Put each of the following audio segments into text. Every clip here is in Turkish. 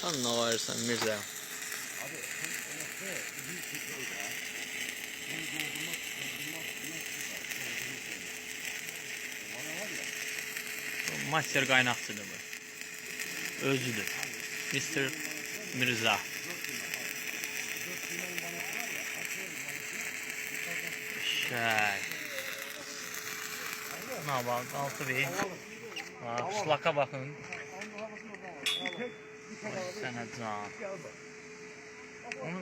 Sen ne varsan Mirza. Master kaynakçıdır bu. Özüdür. Mr. Mirza. Şey. Ne bak altı bir. Slaka bakın. Sana can. Onu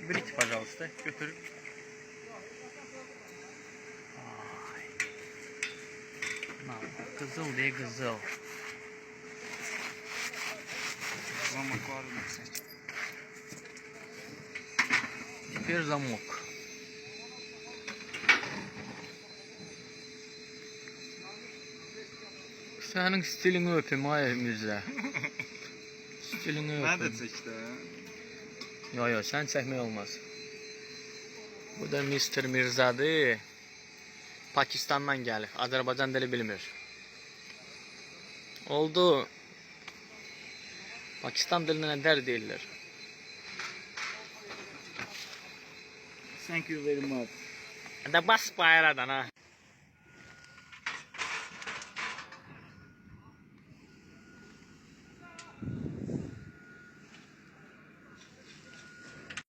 bir iki pajalista götürüp. Ay. Kızıl diye kızıl. Zamak var mı? Bir zamok. Senin stilini öpeyim ay Mirza. Stilini öpeyim. Ben de çekti. Yo sen çekmek olmaz. Bu da Mr. Mirza'dır. Pakistan'dan gelir. Azerbaycan dili bilmir. Oldu. Pakistan diline ne der değiller. Thank you very much. Da bas bayradan ha.